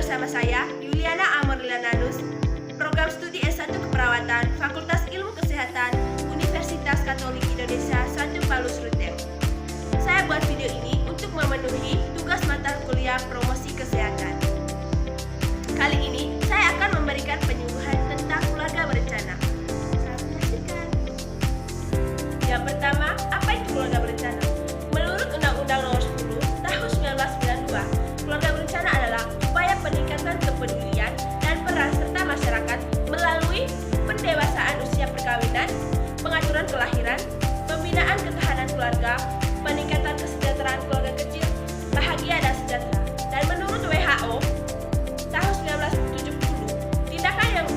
bersama saya, Yuliana Amorliananus, Program Studi S1 Keperawatan, Fakultas Ilmu Kesehatan, Universitas Katolik Indonesia, Santo Paulus Ruteng. Saya buat video ini untuk memenuhi tugas mata kuliah promosi kesehatan. Kali ini, saya akan memberikan penyuluhan tentang keluarga berencana. Selamat menyaksikan. Yang pertama, apa itu keluarga berencana? Menurut Undang-Undang Nomor 10 Tahun 1992, keluarga berencana adalah upaya peningkatan kepedulian dan peran serta masyarakat melalui pendewasaan usia perkawinan, pengaturan kelahiran, pembinaan ketahanan keluarga, peningkatan kesejahteraan keluarga kecil, bahagia dan sejahtera. Dan menurut WHO, tahun 1970, tindakan yang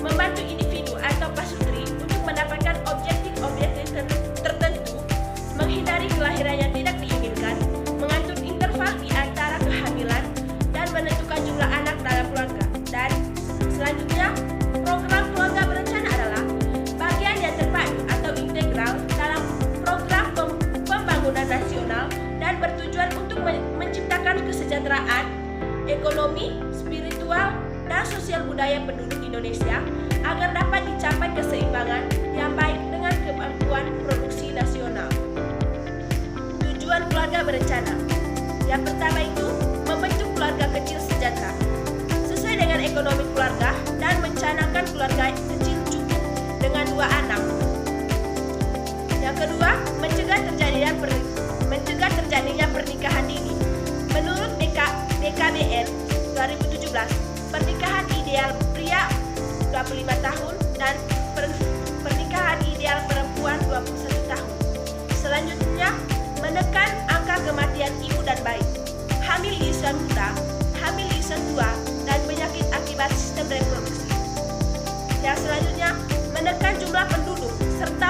membantu individu atau pasutri untuk mendapatkan objektif-objektif tertentu, menghindari kelahiran yang tidak diinginkan, mengatur interval di antara kehamilan, dan menentukan jumlah anak dalam keluarga. Dan selanjutnya, program keluarga berencana adalah bagian yang terpadu atau integral dalam program pembangunan nasional dan bertujuan untuk menciptakan kesejahteraan ekonomi, spiritual, dan sosial budaya penduduk Indonesia agar dapat dicapai keseimbangan yang baik dengan kemampuan produksi nasional. Tujuan keluarga berencana. Yang pertama itu membentuk keluarga kecil sejahtera sesuai dengan ekonomi keluarga dan mencanangkan keluarga kecil cukup dengan 2 anak. Yang kedua, mencegah terjadinya pernikahan dini. Menurut BKBN 2017, pernikahan ideal pria 25 tahun dan pernikahan ideal perempuan 21 tahun. Selanjutnya, menekan angka kematian ibu dan bayi, hamil di usia muda, hamil di usia tua, dan penyakit akibat sistem reproduksi. Yang selanjutnya, menekan jumlah penduduk serta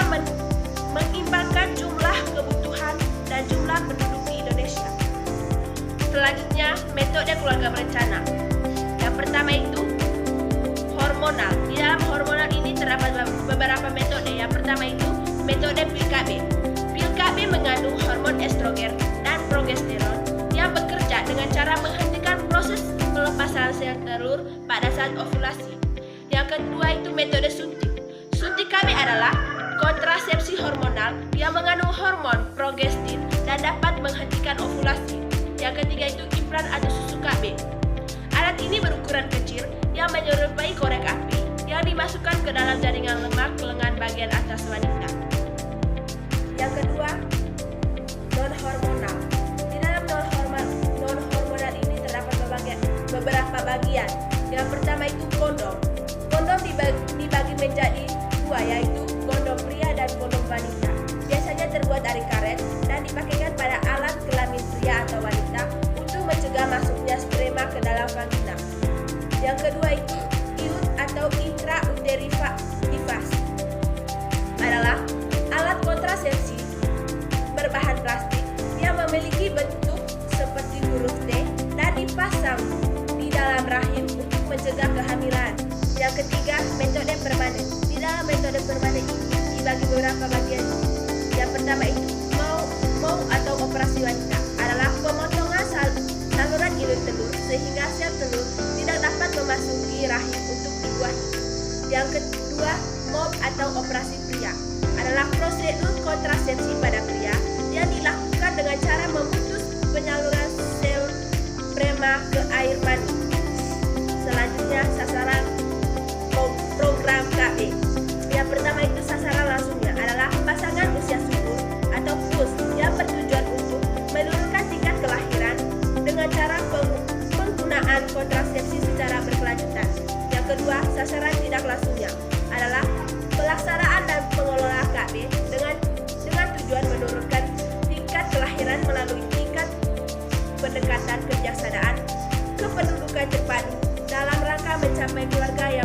mengimbangkan jumlah kebutuhan dan jumlah penduduk di Indonesia. Selanjutnya, metode keluarga berencana. Yang pertama itu hormonal. Di dalam hormonal ini terdapat beberapa metode. Yang pertama itu metode pil KB. Pil KB mengandung hormon estrogen dan progesteron yang bekerja dengan cara menghentikan proses pelepasan sel telur pada saat ovulasi. Yang kedua itu metode suntik. Suntik KB adalah kontrasepsi hormonal yang mengandung hormon progestin dan dapat menghentikan ovulasi. Yang ketiga itu implan atau susu KB. Alat ini berukuran kecil yang menyerupai korek api yang dimasukkan ke dalam jaringan lemak lengan bagian atas wanita. Yang kedua, non-hormonal. Di dalam non-hormonal ini terdapat beberapa bagian. Yang pertama itu kondom. Kondom dibagi menjadi 2, yaitu kondom pria dan kondom wanita. Biasanya terbuat dari karet dan dipakaikan pada alat kelamin pria atau wanita untuk mencegah masuknya sperma ke dalam vagina. Yang kedua itu IUD atau intrauterine device adalah alat kontrasepsi berbahan plastik yang memiliki bentuk seperti huruf T dan dipasang di dalam rahim untuk mencegah kehamilan. Yang ketiga, metode permanen. Di dalam metode permanen ini dibagi beberapa bagian. Yang pertama itu mau atau operasi wanita adalah pemotongan saluran imun telur sehingga sel telur tidak dapat memasuki rahim untuk dibuat. Yang kedua, MOB atau operasi pria adalah prosedur kontrasepsi pada pria yang dilakukan dengan cara memutus penyaluran sel sperma ke air mani. Selanjutnya, sasaran program KB. Yang pertama itu sasaran langsungnya adalah pasangan usia subur atau PUS yang bertujuan untuk menurunkan tingkat kelahiran dengan cara penggunaan kontrasepsi secara berkelanjutan. Yang kedua, sasaran tidak langsungnya adalah pelaksanaan dan pengelolaan KB dengan tujuan menurunkan tingkat kelahiran melalui tingkat pendekatan kebijaksanaan kependudukan terpadu dalam rangka mencapai keluarga yang